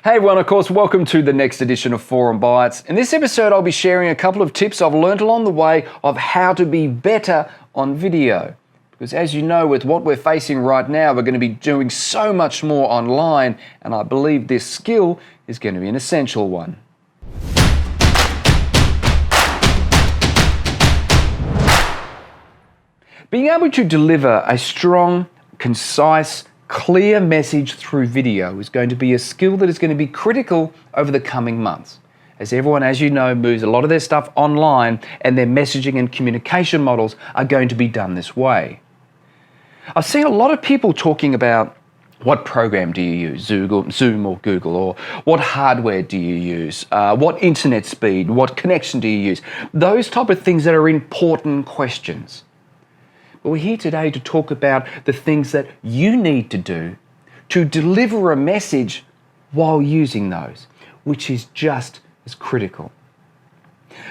Hey everyone, of course, welcome to the next edition of Forum Bites. In this episode, I'll be sharing a couple of tips I've learned along the way of how to be better on video. Because as you know, with what we're facing right now, we're going to be doing so much more online, and I believe this skill is going to be an essential one. Being able to deliver a strong, concise, clear message through video is going to be a skill that is going to be critical over the coming months. As everyone, as you know, moves a lot of their stuff online, and their messaging and communication models are going to be done this way. I've seen a lot of people talking about what program do you use, Zoom or Google, or what hardware do you use, what internet speed, what connection do you use, those type of things that are important questions. But we're here today to talk about the things that you need to do to deliver a message while using those, which is just as critical.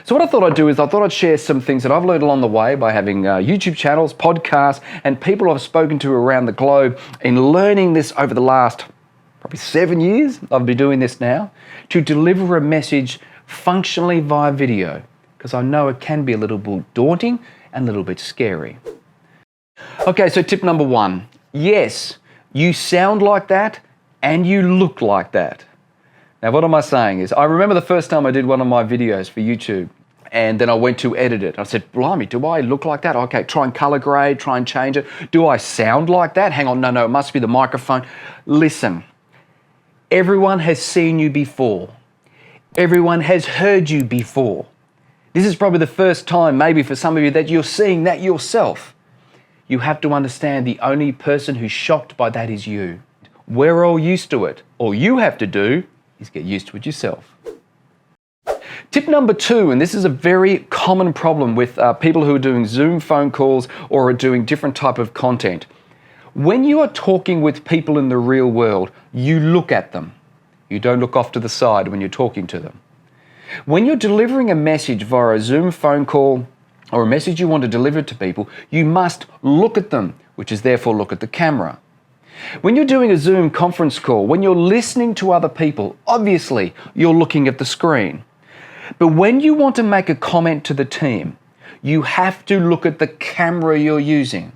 So what I thought I'd do is I thought I'd share some things that I've learned along the way by having YouTube channels, podcasts, and people I've spoken to around the globe in learning this over the last probably 7 years. I've been doing this now to deliver a message functionally via video, because I know it can be a little bit daunting and a little bit scary. Okay, so tip number one. Yes, you sound like that and you look like that. Now, what am I saying is, I remember the first time I did one of my videos for YouTube, and then I went to edit it. I said, blimey, do I look like that? Okay, try and color grade, try and change it. Do I sound like that? Hang on, no, it must be the microphone. Listen, everyone has seen you before. Everyone has heard you before. This is probably the first time, maybe for some of you, that you're seeing that yourself. You have to understand the only person who's shocked by that is you. We're all used to it. All you have to do is get used to it yourself. Tip number two, and this is a very common problem with people who are doing Zoom phone calls or are doing different type of content. When you are talking with people in the real world, you look at them. You don't look off to the side when you're talking to them. When you're delivering a message via a Zoom phone call, or a message you want to deliver to people, you must look at them, which is therefore look at the camera. When you're doing a Zoom conference call, when you're listening to other people, obviously you're looking at the screen. But when you want to make a comment to the team, you have to look at the camera you're using.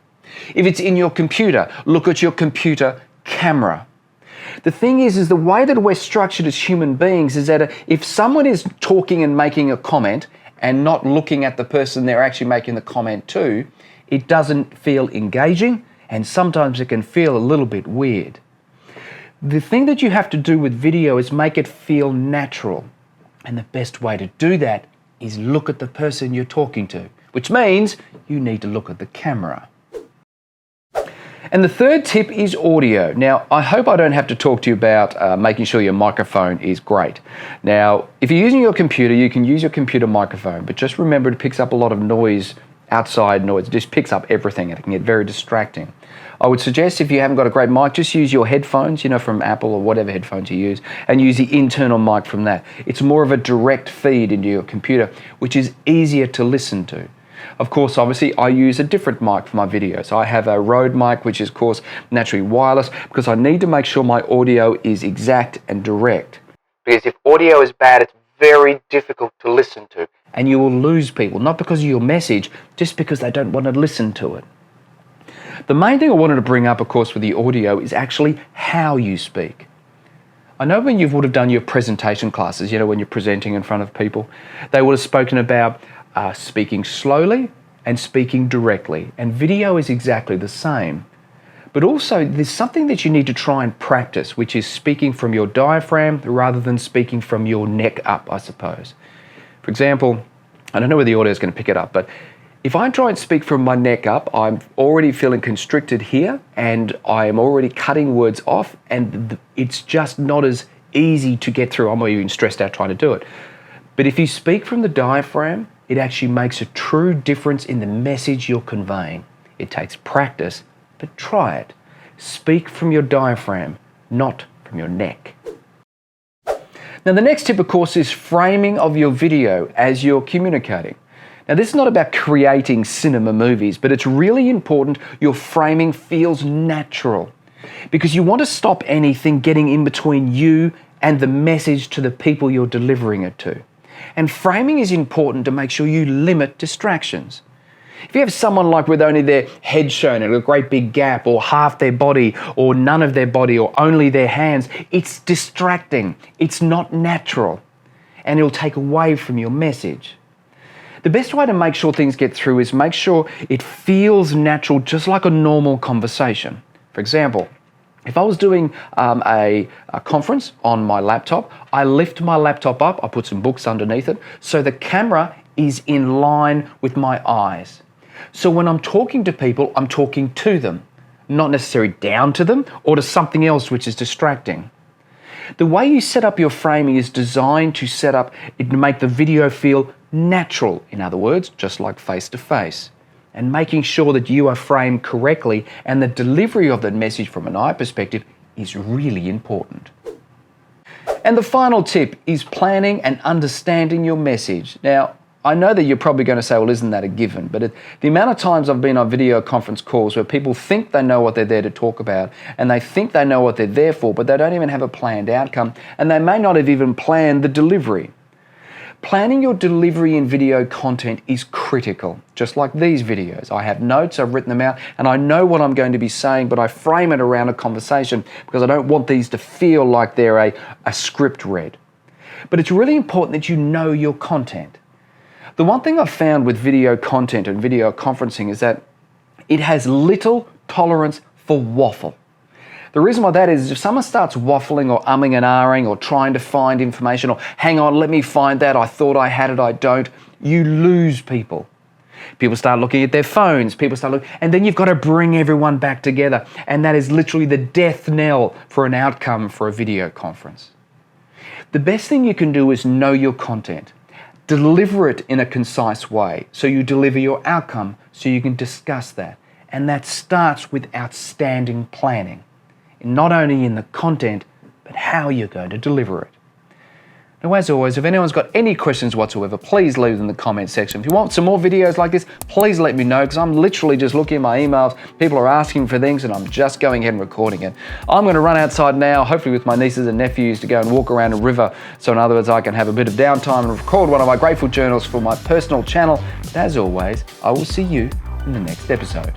If it's in your computer, look at your computer camera. The thing is the way that we're structured as human beings is that if someone is talking and making a comment, and not looking at the person they're actually making the comment to, it doesn't feel engaging, and sometimes it can feel a little bit weird. The thing that you have to do with video is make it feel natural. And the best way to do that is look at the person you're talking to, which means you need to look at the camera. And the third tip is audio. Now, I hope I don't have to talk to you about making sure your microphone is great. Now, if you're using your computer, you can use your computer microphone, but just remember it picks up a lot of noise, outside noise. It just picks up everything, and it can get very distracting. I would suggest if you haven't got a great mic, just use your headphones, from Apple or whatever headphones you use, and use the internal mic from that. It's more of a direct feed into your computer, which is easier to listen to. Of course, obviously, I use a different mic for my videos. I have a Rode mic, which is, of course, naturally wireless, because I need to make sure my audio is exact and direct. Because if audio is bad, it's very difficult to listen to, and you will lose people, not because of your message, just because they don't want to listen to it. The main thing I wanted to bring up, of course, with the audio is actually how you speak. I know when you would have done your presentation classes, when you're presenting in front of people, they would have spoken about speaking slowly and speaking directly, and video is exactly the same. But also there's something that you need to try and practice, which is speaking from your diaphragm rather than speaking from your neck up, I suppose. For example, I don't know whether the audio is going to pick it up, but if I try and speak from my neck up, I'm already feeling constricted here, and I am already cutting words off, and it's just not as easy to get through. I'm even stressed out trying to do it. But if you speak from the diaphragm, it actually makes a true difference in the message you're conveying. It takes practice, but try it. Speak from your diaphragm, not from your neck. Now, the next tip, of course, is framing of your video as you're communicating. Now, this is not about creating cinema movies, but it's really important your framing feels natural, because you want to stop anything getting in between you and the message to the people you're delivering it to. And framing is important to make sure you limit distractions. If you have someone like with only their head shown and a great big gap, or half their body, or none of their body, or only their hands, it's distracting. It's not natural, and it'll take away from your message. The best way to make sure things get through is make sure it feels natural, just like a normal conversation. For example, if I was doing a conference on my laptop, I lift my laptop up, I put some books underneath it, so the camera is in line with my eyes. So when I'm talking to people, I'm talking to them, not necessarily down to them or to something else which is distracting. The way you set up your framing is designed to set up it to make the video feel natural, in other words, just like face-to-face. And making sure that you are framed correctly and the delivery of that message from an eye perspective is really important. And the final tip is planning and understanding your message. Now, I know that you're probably going to say, well, isn't that a given? But the amount of times I've been on video conference calls where people think they know what they're there to talk about, and they think they know what they're there for, but they don't even have a planned outcome, and they may not have even planned the delivery. Planning your delivery in video content is critical, just like these videos. I have notes, I've written them out, and I know what I'm going to be saying, but I frame it around a conversation because I don't want these to feel like they're a script read. But it's really important that you know your content. The one thing I've found with video content and video conferencing is that it has little tolerance for waffle. The reason why that is if someone starts waffling or umming and ahhing or trying to find information or hang on, let me find that, I thought I had it, I don't, you lose people. People start looking at their phones, people start looking, and then you've got to bring everyone back together. And that is literally the death knell for an outcome for a video conference. The best thing you can do is know your content. Deliver it in a concise way so you deliver your outcome so you can discuss that. And that starts with outstanding planning, not only in the content, but how you're going to deliver it. Now, as always, if anyone's got any questions whatsoever, please leave them in the comment section. If you want some more videos like this, please let me know, because I'm literally just looking at my emails. People are asking for things and I'm just going ahead and recording it. I'm going to run outside now, hopefully with my nieces and nephews, to go and walk around a river. So in other words, I can have a bit of downtime and record one of my Grateful Journals for my personal channel. But as always, I will see you in the next episode.